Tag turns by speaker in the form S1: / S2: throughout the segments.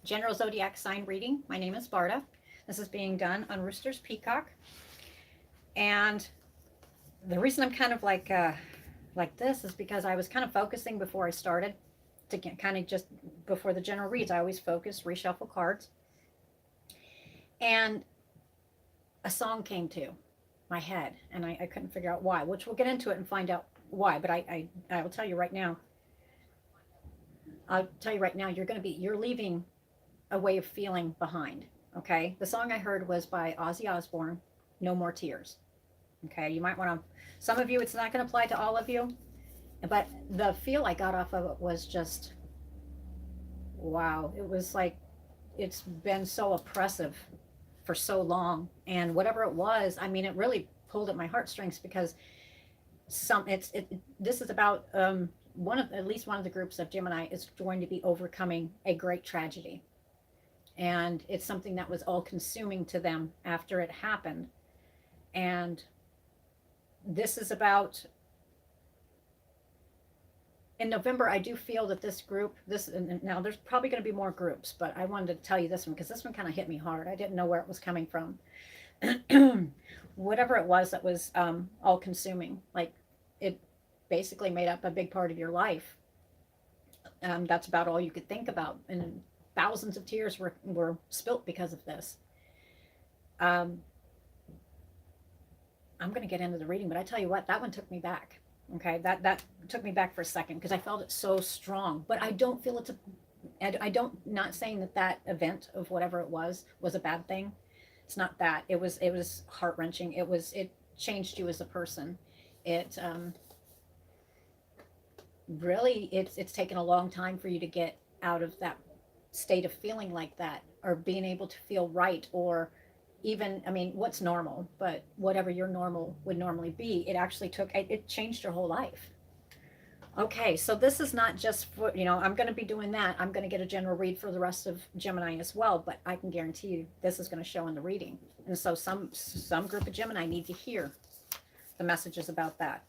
S1: General Zodiac sign reading. My name is Barda. This is being done on Roosters Peacock. And the reason I'm kind of like this is because I was kind of focusing before I started to get kind of just before the general reads. I always focus, reshuffle cards. And a song came to my head and I couldn't figure out why, which we'll get into it and find out why. But I will tell you right now, you're leaving a way of feeling behind. Okay. The song I heard was by Ozzy Osbourne, No More Tears. Okay. You might want to, some of you, it's not going to apply to all of you, but the feel I got off of it was just, wow. It was like, it's been so oppressive for so long. And whatever it was, I mean, it really pulled at my heartstrings because this is about, at least one of the groups of Gemini is going to be overcoming a great tragedy. And it's something that was all consuming to them after it happened. And this is about, in November, I do feel that this group, and now there's probably going to be more groups, but I wanted to tell you this one because this one kind of hit me hard. I didn't know where it was coming from. Whatever it was that was all consuming, like it basically made up a big part of your life. That's about all you could think about. And thousands of tears were spilt because of this. I'm going to get into the reading, but I tell you what, that one took me back. Okay, that took me back for a second because I felt it so strong. But I don't feel it's not saying that event of whatever it was a bad thing. It's not that. It was heart-wrenching. It changed you as a person. It really, it's taken a long time for you to get out of that state of feeling like that, or being able to feel right, or even, I mean, what's normal, but whatever your normal would normally be, it changed your whole life. Okay, so this is not just for, I'm going to be doing that. I'm going to get a general read for the rest of Gemini as well, but I can guarantee you this is going to show in the reading. And so some group of Gemini need to hear the messages about that.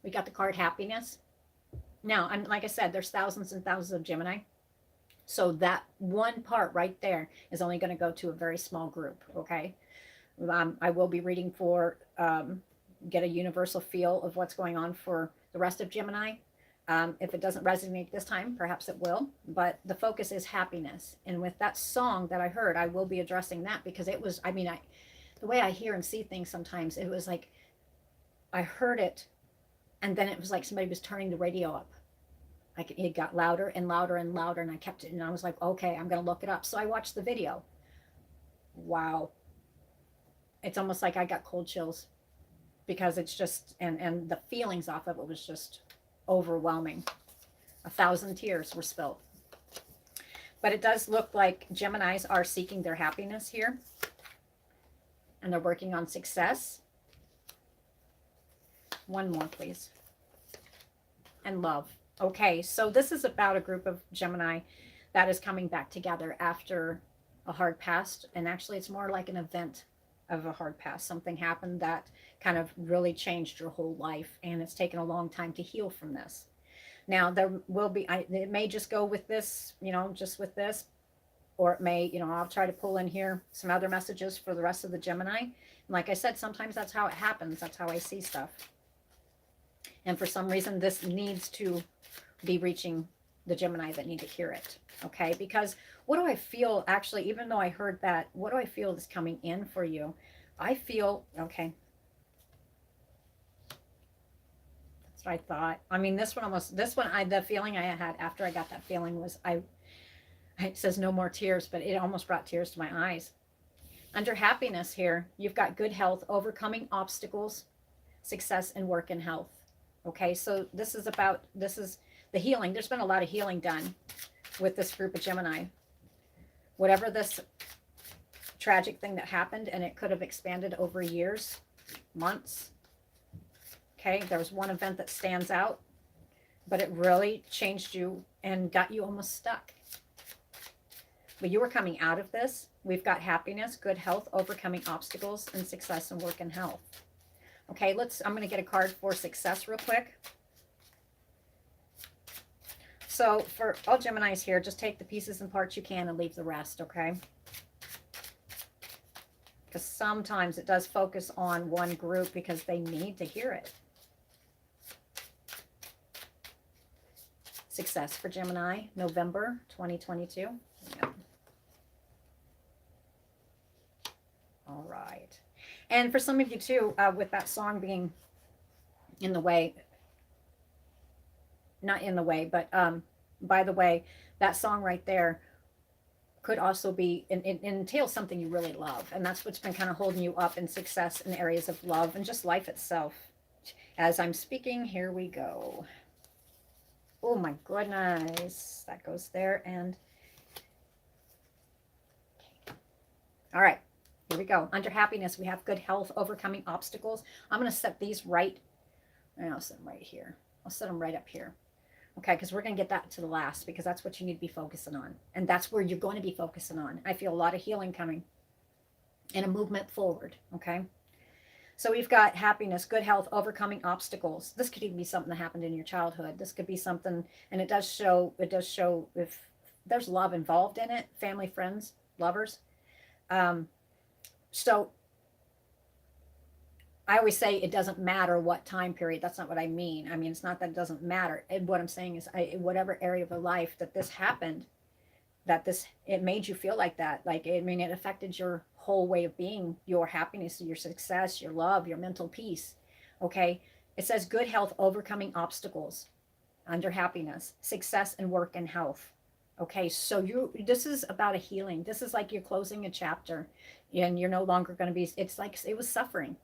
S1: We got the card Happiness. Now, like I said, there's thousands and thousands of Gemini. So that one part right there is only going to go to a very small group, okay? I will be reading for, get a universal feel of what's going on for the rest of Gemini. If it doesn't resonate this time, perhaps it will. But the focus is happiness. And with that song that I heard, I will be addressing that because it was, the way I hear and see things sometimes, it was like I heard it and then it was like somebody was turning the radio up. Like it got louder and louder and louder, and I kept it, and I was like, okay, I'm going to look it up. So I watched the video. Wow. It's almost like I got cold chills because it's just, and the feelings off of it was just overwhelming. 1,000 tears were spilled. But it does look like Geminis are seeking their happiness here, and they're working on success. One more, please. And love. Okay, so this is about a group of Gemini that is coming back together after a hard past. And actually, it's more like an event of a hard past. Something happened that kind of really changed your whole life. And it's taken a long time to heal from this. Now, there will be, it may just go with this, just with this. Or it may, I'll try to pull in here some other messages for the rest of the Gemini. And like I said, sometimes that's how it happens. That's how I see stuff. And for some reason, this needs to be reaching the Gemini that need to hear it. Okay, because what do I feel, actually, even though I heard that, what do I feel is coming in for you? I feel, okay, that's what I thought. I mean, the feeling I had after I got that feeling was, it says no more tears, but it almost brought tears to my eyes. Under happiness here, you've got good health, overcoming obstacles, success in work and health. Okay, so this is the healing. There's been a lot of healing done with this group of Gemini. Whatever this tragic thing that happened, and it could have expanded over years, months. Okay, there was one event that stands out, but it really changed you and got you almost stuck. But you were coming out of this. We've got happiness, good health, overcoming obstacles, and success in work and health. Okay, I'm going to get a card for success real quick. So for all Geminis here, just take the pieces and parts you can and leave the rest, okay? Because sometimes it does focus on one group because they need to hear it. Success for Gemini, November 2022. Yep. All right. And for some of you too, with that song being in the way, not in the way, but by the way, that song right there could also be, it entails something you really love. And that's what's been kind of holding you up in success in areas of love and just life itself. As I'm speaking, here we go. Oh my goodness. That goes there. And all right, here we go. Under happiness, we have good health, overcoming obstacles. I'm going to set these right. I'll set them right here. I'll set them right up here. Okay, because we're going to get that to the last, because that's what you need to be focusing on. And that's where you're going to be focusing on. I feel a lot of healing coming and a movement forward, okay? So we've got happiness, good health, overcoming obstacles. This could even be something that happened in your childhood. This could be something, and it does show if there's love involved in it, family, friends, lovers. So I always say it doesn't matter what time period. That's not what I mean. I mean, it's not that it doesn't matter. And what I'm saying is whatever area of your life that this happened, it made you feel like that. Like, I mean, it affected your whole way of being, your happiness, your success, your love, your mental peace. Okay. It says good health, overcoming obstacles under happiness, success and work and health. Okay. So this is about a healing. This is like you're closing a chapter and you're no longer going to be, it's like it was suffering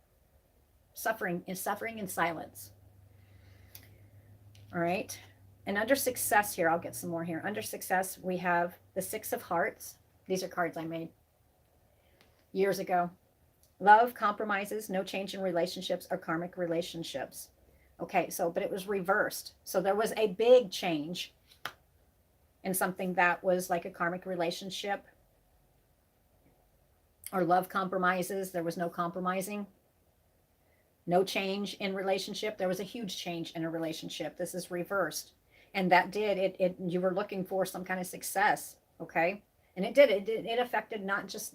S1: in silence. All right. And under success here, I'll get some more here. Under success, we have the 6 of Hearts. These are cards I made years ago. Love, compromises, no change in relationships or karmic relationships. Okay, so, but it was reversed. So there was a big change in something that was like a karmic relationship or love compromises. There was no compromising. No change in relationship. There was a huge change in a relationship. This is reversed. And that did, you were looking for some kind of success, okay? And it did. It affected not just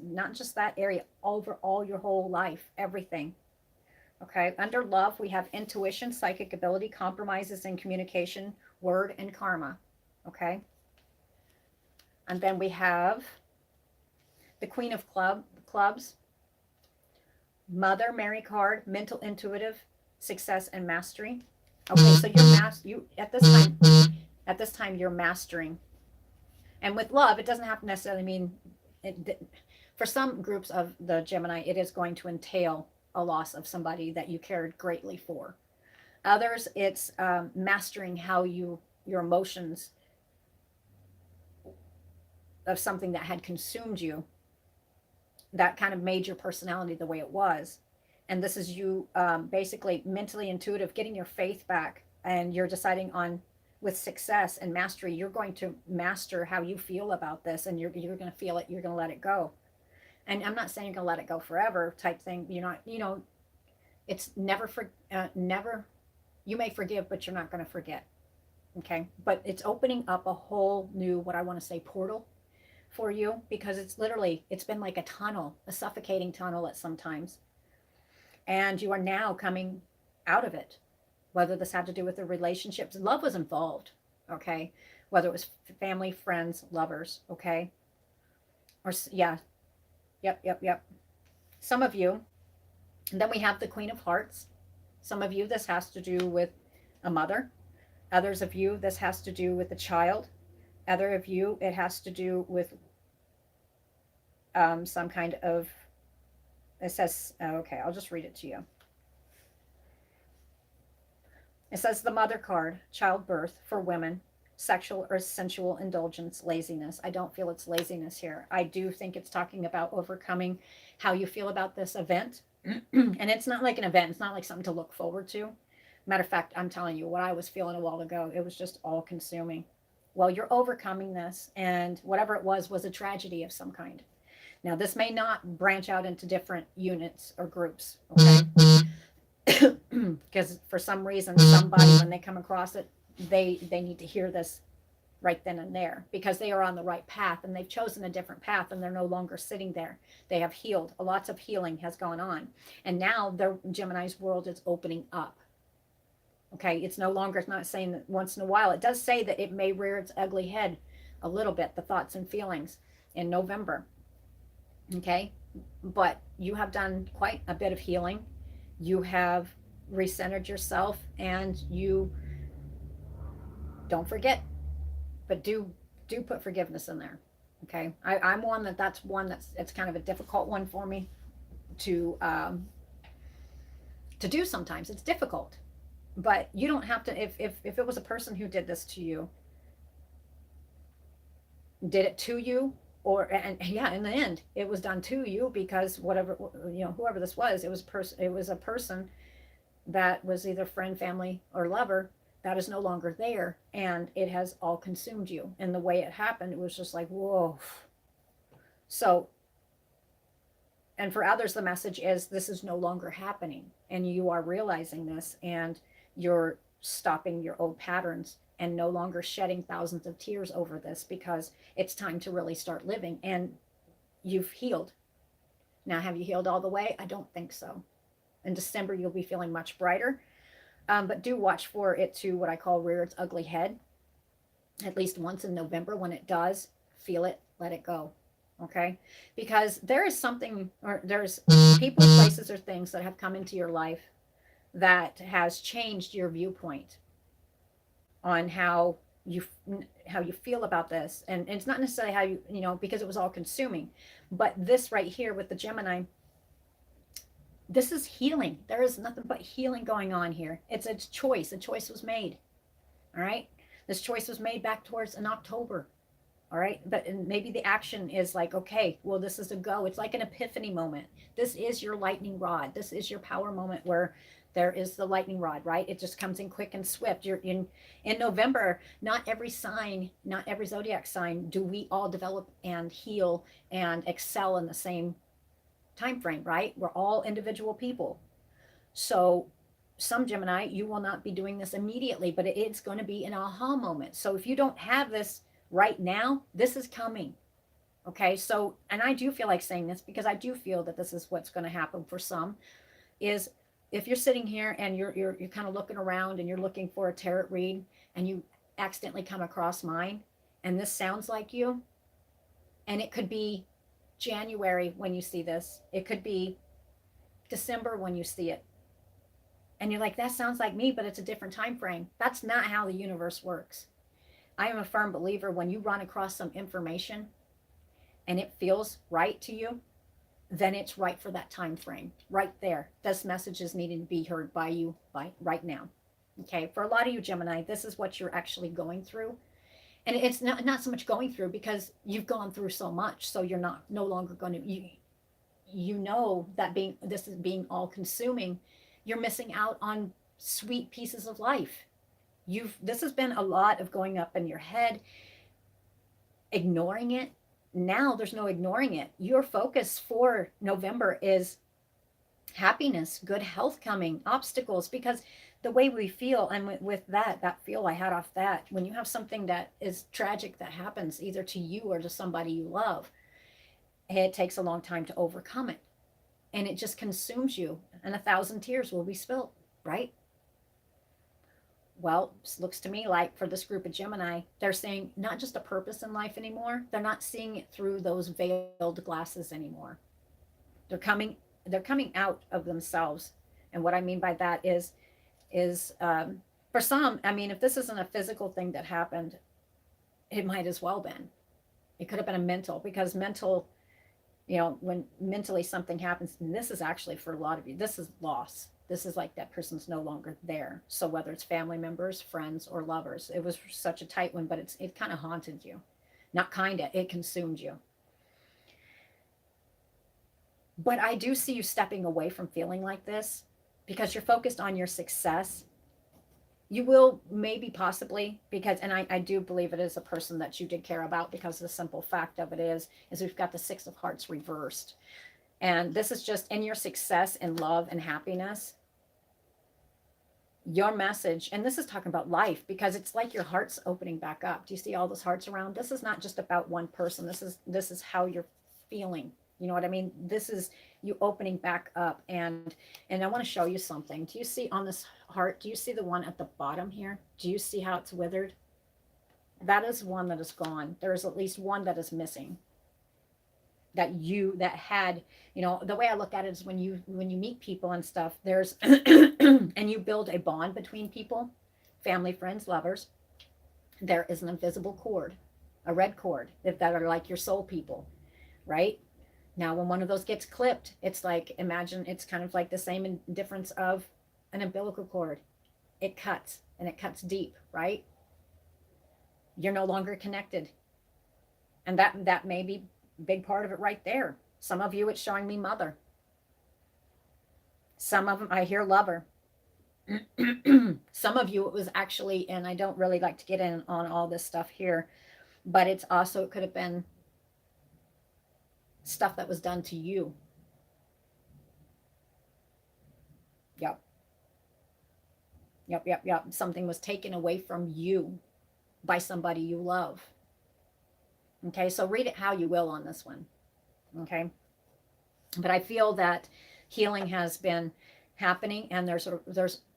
S1: that area, over all your whole life, everything. Okay. Under love, we have intuition, psychic ability, compromises in communication, word, and karma. Okay. And then we have the Queen of Clubs, Mother, Mary card, mental, intuitive, success, and mastery. Okay, so you're at this time you're mastering. And with love, it doesn't have to necessarily mean for some groups of the Gemini, it is going to entail a loss of somebody that you cared greatly for. Others, it's mastering how your emotions of something that had consumed you, that kind of made your personality the way it was. And this is you basically mentally intuitive, getting your faith back, and you're deciding on, with success and mastery, you're going to master how you feel about this, and you're going to feel it, you're going to let it go. And I'm not saying you're going to let it go forever type thing. You're not, it's never, you may forgive, but you're not going to forget. Okay. But it's opening up a whole new, what I want to say, portal for you, because it's been like a tunnel, a suffocating tunnel at some times. And you are now coming out of it, whether this had to do with the relationships. Love was involved, okay? Whether it was family, friends, lovers, okay? Or, yeah, yep. Some of you, and then we have the Queen of Hearts. Some of you, this has to do with a mother. Others of you, this has to do with a child. Other of you, it has to do with some kind of, it says, okay, I'll just read it to you. It says the Mother card, childbirth for women, sexual or sensual indulgence, laziness. I don't feel it's laziness here. I do think it's talking about overcoming how you feel about this event. And it's not like an event. It's not like something to look forward to. Matter of fact, I'm telling you what I was feeling a while ago. It was just all consuming. Well, you're overcoming this, and whatever it was a tragedy of some kind. Now, this may not branch out into different units or groups, okay? Because for some reason, somebody, when they come across it, they need to hear this right then and there, because they are on the right path and they've chosen a different path and they're no longer sitting there. They have healed. Lots of healing has gone on. And now their Gemini's world is opening up. Okay, it's no longer, it's not saying that once in a while. It does say that it may rear its ugly head a little bit, the thoughts and feelings in November. Okay, but you have done quite a bit of healing. You have recentered yourself, and you don't forget, but do put forgiveness in there. Okay, I'm one that's one that's, it's kind of a difficult one for me to do sometimes. It's difficult, but you don't have to. If it was a person who did this to you, did it to you, or, and yeah, in the end it was done to you, because whatever, you know, whoever this was, it was a person that was either friend, family, or lover that is no longer there, and it has all consumed you. And the way it happened, it was just like, whoa. So, and for others, the message is this is no longer happening, and you are realizing this, and you're stopping your old patterns and no longer shedding thousands of tears over this, because it's time to really start living, and you've healed. Now, have you healed all the way? I don't think so. In December, you'll be feeling much brighter. But do watch for it to, what I call, rear its ugly head at least once in November. When it does, feel it, let it go. Okay? Because there is something, or there's people, places, or things that have come into your life that has changed your viewpoint on how you feel about this. And it's not necessarily how you know, because it was all consuming. But this right here with the Gemini, this is healing. There is nothing but healing going on here. It's a choice. A choice was made. All right. This choice was made back towards in October. All right. But maybe the action is like, okay, well, this is a go. It's like an epiphany moment. This is your lightning rod. This is your power moment where there is the lightning rod, right? It just comes in quick and swift. You're in November. Not every sign, not every zodiac sign do we all develop and heal and excel in the same time frame, right? We're all individual people. So some Gemini, you will not be doing this immediately, but it's going to be an aha moment. So if you don't have this right now, this is coming. Okay. So, and I do feel like saying this because I do feel that this is what's going to happen for some, is if you're sitting here and you're kind of looking around and you're looking for a tarot read, and you accidentally come across mine, and this sounds like you, and it could be January when you see this, it could be December when you see it, and you're like, that sounds like me, but it's a different time frame. That's not how the universe works. I am a firm believer, when you run across some information and it feels right to you, then it's right for that time frame right there. This message is needing to be heard by you right now. Okay, for a lot of you Gemini, this is what you're actually going through. And it's not so much going through, because you've gone through so much, so you're no longer going to, you know that this is being all consuming, you're missing out on sweet pieces of life. This has been a lot of going up in your head, ignoring it. Now there's no ignoring it. Your focus for November is happiness, good health coming, obstacles, because the way we feel, and with that feel I had off that, when you have something that is tragic that happens either to you or to somebody you love, it takes a long time to overcome it, and it just consumes you, and 1,000 tears will be spilled, right? Well, it looks to me like for this group of Gemini, they're saying not just a purpose in life anymore. They're not seeing it through those veiled glasses anymore. They're coming out of themselves. And what I mean by that is for some, I mean, if this isn't a physical thing that happened, it might as well been. It could have been a mental, because mental, you know, when mentally something happens, and this is actually for a lot of you, this is loss. This is like that person's no longer there. So whether it's family members, friends, or lovers, it was such a tight one, but it kind of haunted you. Not kind of, it consumed you. But I do see you stepping away from feeling like this, because you're focused on your success. You will maybe possibly, because, and I do believe it is a person that you did care about, because the simple fact of it is we've got the 6 of Hearts reversed. And this is just in your success and love and happiness. your message, and this is talking about life, because it's like your heart's opening back up. Do you see all those hearts around? This is not just about one person. This is how you're feeling. You know what I mean? This is you opening back up. And I want to show you something. Do you see on this heart, do you see the one at the bottom here? Do you see how it's withered? That is one that is gone. There is at least one that is missing. That had, the way I look at it is when you meet people and stuff, there's and you build a bond between people, family, friends, lovers, there is an invisible cord, a red cord, that are like your soul people, right? Now when one of those gets clipped, it's like, imagine it's kind of like the same difference of an umbilical cord. It cuts, and it cuts deep, right? You're no longer connected. And that may be big part of it right there. Some of you, it's showing me mother. Some of them, I hear lover. Some of you, it was actually, and I don't really like to get in on all this stuff here, but it could have been stuff that was done to you. Yep. Something was taken away from you by somebody you love. Okay, so read it how you will on this one. Okay, but I feel that healing has been happening, and there's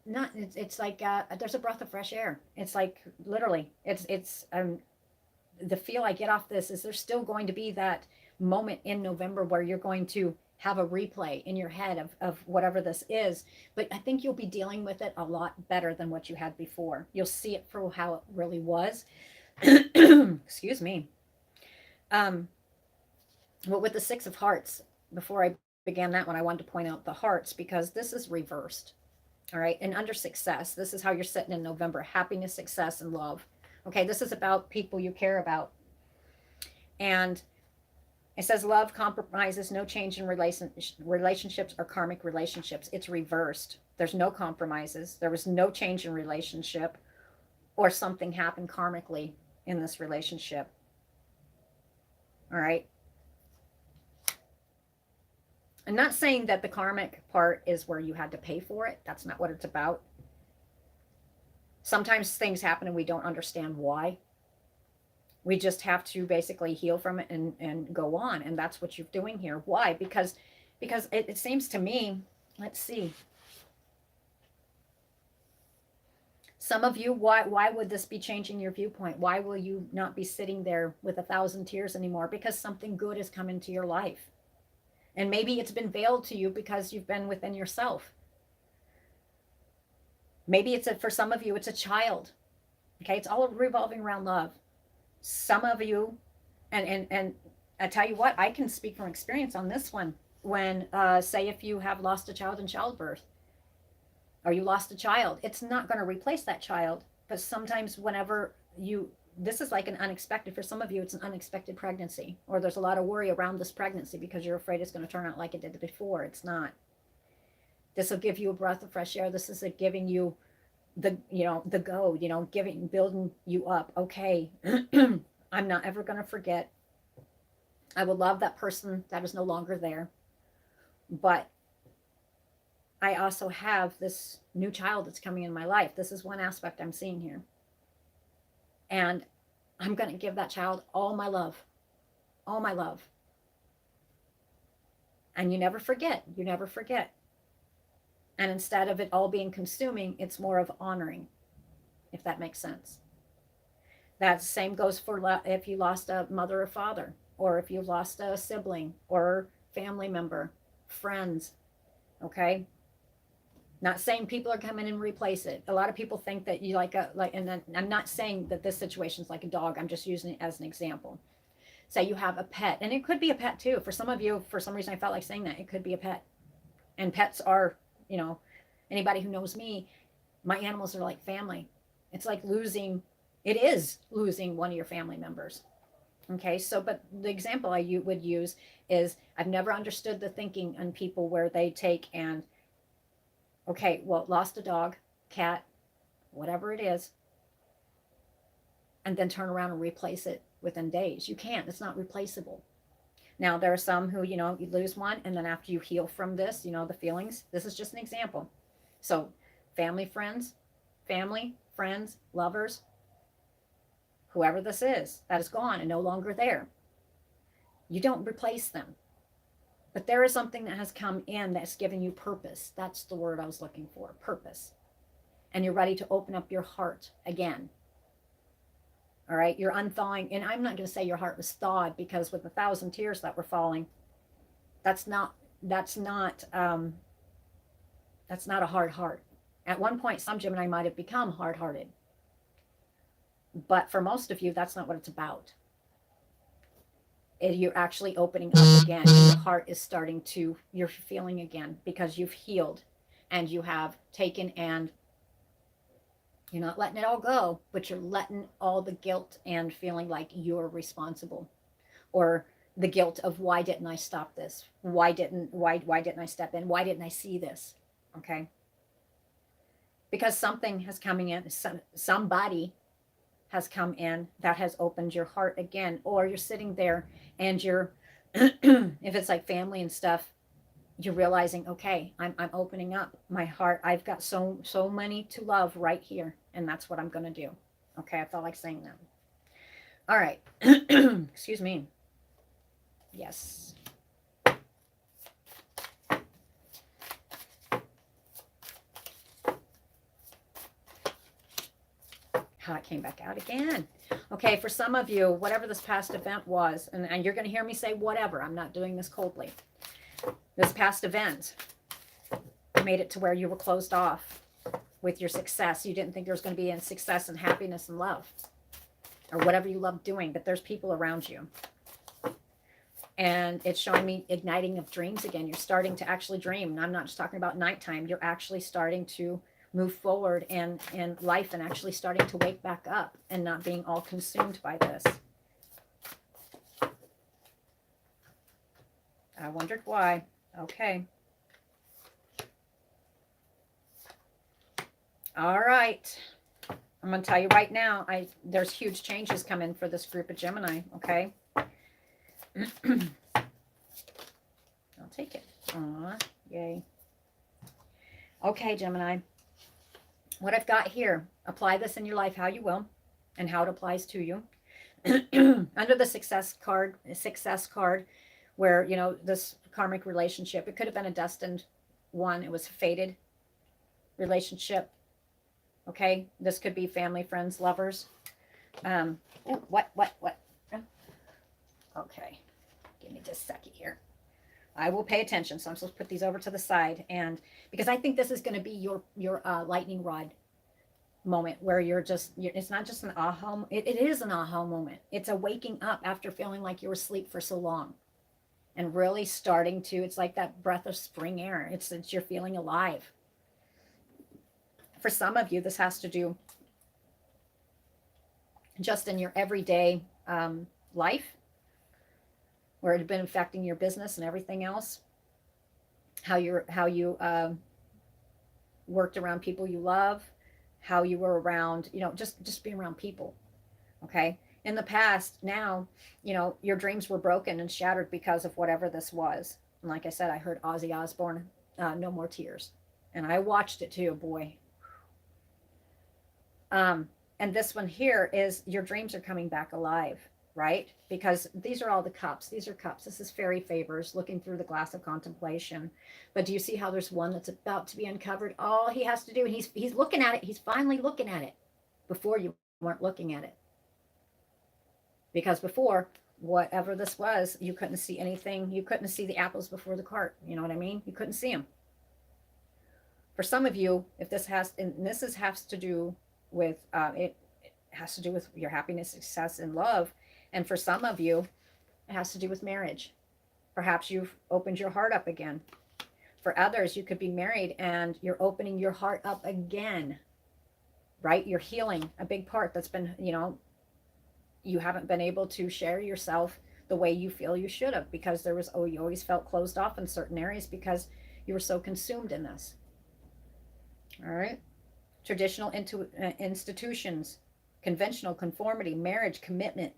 S1: not, it's like there's a breath of fresh air. It's like literally, it's the feel I get off this is there's still going to be that moment in November where you're going to have a replay in your head of whatever this is, but I think you'll be dealing with it a lot better than what you had before. You'll see it for how it really was. Excuse me. But with the Six of Hearts, before I began that one, I wanted to point out the hearts, because this is reversed. All right. And under success, this is how you're sitting in November: happiness, success, and love. Okay. This is about people you care about. And it says love compromises, no change in relationships or karmic relationships. It's reversed. There's no compromises. There was no change in relationship, or something happened karmically in this relationship. All right. I'm not saying that the karmic part is where you had to pay for it. That's not what it's about. Sometimes things happen and we don't understand why. We just have to basically heal from it and go on. And that's what you're doing here. Why? Because it seems to me, let's see. Some of you, why would this be changing your viewpoint? Why will you not be sitting there with 1,000 tears anymore? Because something good has come into your life. And maybe it's been veiled to you because you've been within yourself. Maybe for some of you, it's a child. Okay, it's all revolving around love. Some of you, and I tell you what, I can speak from experience on this one. When, say, if you have lost a child in childbirth, or you lost a child, it's not going to replace that child. But sometimes whenever this is like an unexpected, for some of you, it's an unexpected pregnancy, or there's a lot of worry around this pregnancy because you're afraid it's going to turn out like it did before. It's not. This will give you a breath of fresh air. This is giving you the go, building you up. Okay. I'm not ever going to forget. I will love that person that is no longer there. But I also have this new child that's coming in my life. This is one aspect I'm seeing here. And I'm going to give that child all my love. All my love. And you never forget. You never forget. And instead of it all being consuming, it's more of honoring, if that makes sense. That same goes for if you lost a mother or father, or if you lost a sibling or family member, friends. Okay? Not saying people are coming and replace it. A lot of people think that you and then I'm not saying that this situation is like a dog. I'm just using it as an example. Say you have a pet, and it could be a pet too. For some of you, for some reason, I felt like saying that it could be a pet. And pets are, anybody who knows me, my animals are like family. It's like it is losing one of your family members. Okay, so, but the example I would use is, I've never understood the thinking on people where they take and, okay, well, lost a dog, cat, whatever it is, and then turn around and replace it within days. You can't. It's not replaceable. Now, there are some who, you lose one, and then after you heal from this, the feelings, this is just an example. So family, friends, family, friends, lovers, whoever this is that is gone and no longer there. You don't replace them. But there is something that has come in that's given you purpose. That's the word I was looking for, purpose. And you're ready to open up your heart again. All right, you're unthawing. And I'm not going to say your heart was thawed, because with 1,000 tears that were falling, that's not a hard heart. At one point, some Gemini might have become hard-hearted. But for most of you, that's not what it's about. You're actually opening up again, and your heart is starting to, you're feeling again, because you've healed and you have taken, and you're not letting it all go, but you're letting all the guilt and feeling like you're responsible, or the guilt of, why didn't I stop this? Why didn't I step in? Why didn't I see this? Okay. Because something has coming in, somebody has come in that has opened your heart again. Or you're sitting there and you're, if it's like family and stuff, you're realizing, okay, I'm opening up my heart. I've got so many to love right here, and that's what I'm going to do. Okay, I felt like saying that. All right. Excuse me. Yes. It came back out again. Okay, for some of you, whatever this past event was, and you're going to hear me say whatever. I'm not doing this coldly. This past event made it to where you were closed off with your success. You didn't think there was going to be any success and happiness and love, or whatever you love doing, but there's people around you. And it's showing me igniting of dreams again. You're starting to actually dream. And I'm not just talking about nighttime. You're actually starting to move forward in life, and actually starting to wake back up and not being all consumed by this. I wondered why. Okay. All right. I'm going to tell you right now, there's huge changes coming for this group of Gemini, okay? I'll take it. Aw, yay. Okay, Gemini. What I've got here, apply this in your life how you will, and how it applies to you. Under the success card, where, you know, this karmic relationship, it could have been a destined one. It was a fated relationship. Okay, this could be family, friends, lovers. What? Okay, give me just a second here. I will pay attention, so I'm supposed to put these over to the side, and because I think this is going to be your lightning rod moment, where it's not just an aha. It is an aha moment. It's a waking up after feeling like you were asleep for so long, and really starting to. It's like that breath of spring air. It's you're feeling alive. For some of you, this has to do just in your everyday life, where it had been affecting your business and everything else. How you worked around people you love, how you were around, you know, just being around people. Okay. In the past, now, you know, your dreams were broken and shattered because of whatever this was. And like I said, I heard Ozzy Osbourne, No More Tears. And I watched it too, boy. And this one here is your dreams are coming back alive, right? Because these are all the cups. These are cups. This is fairy favors, looking through the glass of contemplation. But do you see how there's one that's about to be uncovered? All he has to do, and he's looking at it. He's finally looking at it before you weren't looking at it. Because before, whatever this was, you couldn't see anything. You couldn't see the apples before the cart. You know what I mean? You couldn't see them. For some of you, if this has to do with, it has to do with your happiness, success, and love. And for some of you, it has to do with marriage. Perhaps you've opened your heart up again. For others, you could be married and you're opening your heart up again, right? You're healing a big part that's been, you know, you haven't been able to share yourself the way you feel you should have, because you always felt closed off in certain areas because you were so consumed in this. All right. Traditional institutions, conventional conformity, marriage, commitment,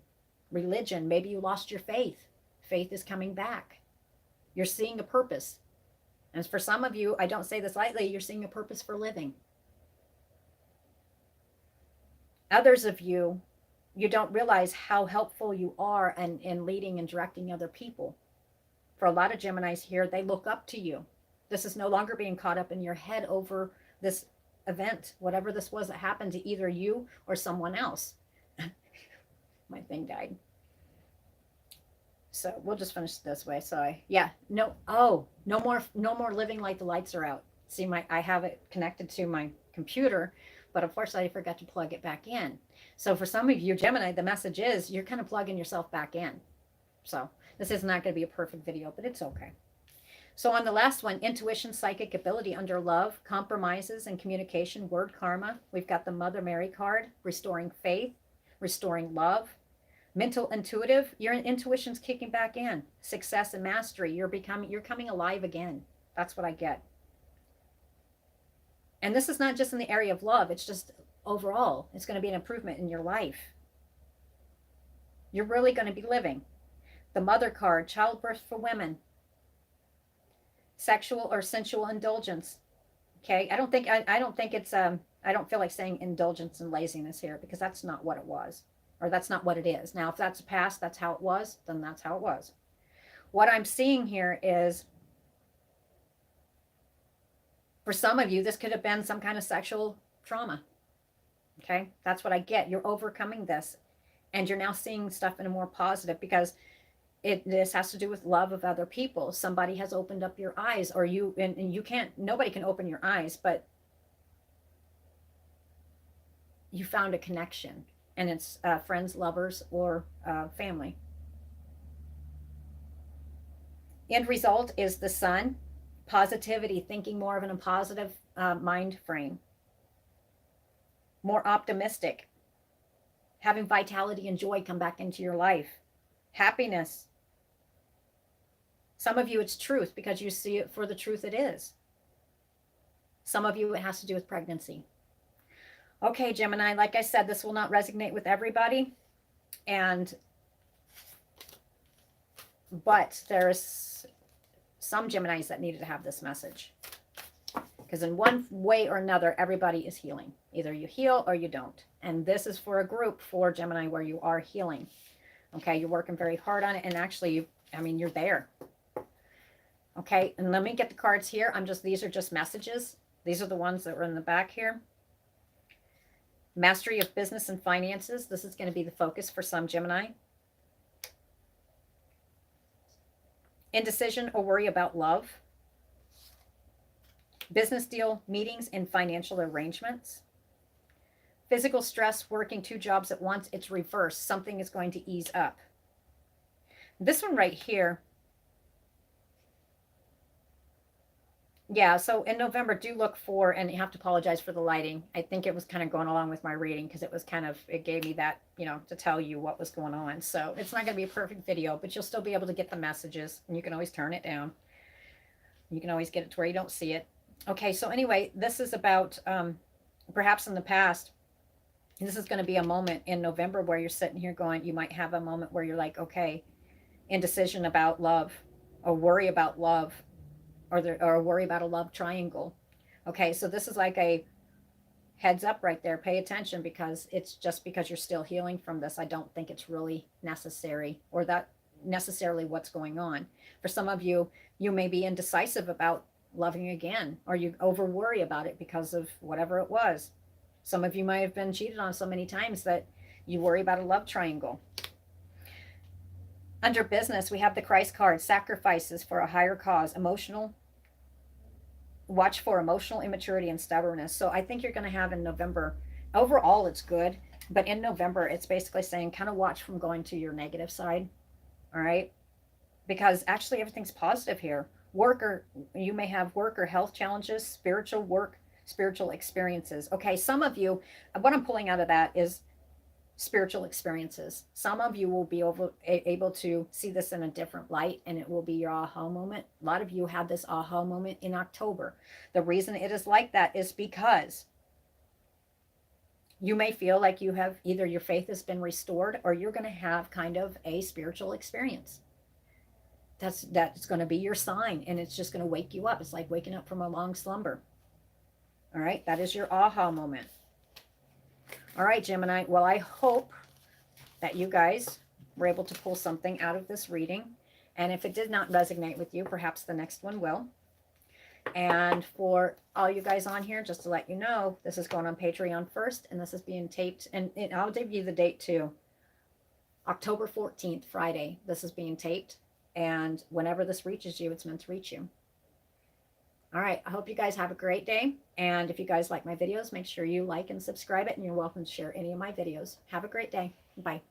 S1: religion. Maybe you lost your faith. Faith is coming back. You're seeing a purpose. And for some of you, I don't say this lightly, you're seeing a purpose for living. Others of you, you don't realize how helpful you are in leading and directing other people. For a lot of Geminis here, they look up to you. This is no longer being caught up in your head over this event, whatever this was that happened to either you or someone else. My thing died. So we'll just finish this way. So no more living like the lights are out. See, I have it connected to my computer, but unfortunately I forgot to plug it back in. So for some of you Gemini, the message is you're kind of plugging yourself back in. So this is not going to be a perfect video, but it's okay. So on the last one, intuition, psychic ability under love, compromises and communication, word karma. We've got the Mother Mary card, restoring faith, restoring love. Mental intuitive, your intuition's kicking back in. Success and mastery, you're coming alive again. That's what I get. And this is not just in the area of love, it's just overall. It's going to be an improvement in your life. You're really going to be living. The Mother card, childbirth for women. Sexual or sensual indulgence. Okay, I don't think it's I don't feel like saying indulgence and laziness here, because that's not what it was. Or that's not what it is. Now, if that's the past, that's how it was, then that's how it was. What I'm seeing here is, for some of you, this could have been some kind of sexual trauma. Okay, that's what I get. You're overcoming this, and you're now seeing stuff in a more positive, because this has to do with love of other people. Somebody has opened up your eyes, or you, and you can't, nobody can open your eyes, but you found a connection. And it's friends, lovers, or family. End result is the Sun. Positivity, thinking more of a positive mind frame. More optimistic. Having vitality and joy come back into your life. Happiness. Some of you it's truth, because you see it for the truth it is. Some of you it has to do with pregnancy. Okay, Gemini, like I said, this will not resonate with everybody. But there's some Geminis that needed to have this message. Because in one way or another, everybody is healing. Either you heal or you don't. And this is for a group for Gemini where you are healing. Okay, you're working very hard on it. And actually, you're there. Okay, and let me get the cards here. These are just messages. These are the ones that were in the back here. Mastery of business and finances. This is going to be the focus for some Gemini. Indecision or worry about love. Business deal, meetings, and financial arrangements. Physical stress, working 2 jobs at once. It's reversed. Something is going to ease up. This one right here. Yeah, so in November, do look for, and you have to apologize for the lighting. I think it was kind of going along with my reading, because it gave me that, to tell you what was going on. So it's not going to be a perfect video, but you'll still be able to get the messages, and you can always turn it down. You can always get it to where you don't see it. Okay, so anyway, this is about perhaps in the past. This is going to be a moment in November where you're sitting here going, you might have a moment where you're like, okay, indecision about love, or worry about love. Or worry about a love triangle. Okay, so this is like a heads up right there. Pay attention, because it's just because you're still healing from this. I don't think it's really necessary, or that necessarily what's going on. For some of you, you may be indecisive about loving again, or you over worry about it because of whatever it was. Some of you might have been cheated on so many times that you worry about a love triangle. Under business, we have the Christ card, sacrifices for a higher cause, watch for emotional immaturity and stubbornness. So I think you're going to have in November, overall it's good, but in November it's basically saying kind of watch from going to your negative side. All right, because actually everything's positive here. You may have work or health challenges, spiritual experiences. Okay, some of you, what I'm pulling out of that is spiritual experiences. Some of you will be able to see this in a different light, and it will be your aha moment. A lot of you had this aha moment in October. The reason it is like that is because you may feel like you have either your faith has been restored, or you're going to have kind of a spiritual experience. That's going to be your sign, and it's just going to wake you up. It's like waking up from a long slumber. All right, that is your aha moment. All right, Gemini. Well, I hope that you guys were able to pull something out of this reading. And if it did not resonate with you, perhaps the next one will. And for all you guys on here, just to let you know, this is going on Patreon first, and this is being taped. And I'll give you the date too. October 14th, Friday, this is being taped. And whenever this reaches you, it's meant to reach you. All right, I hope you guys have a great day. And if you guys like my videos, make sure you like and subscribe it. And you're welcome to share any of my videos. Have a great day. Bye.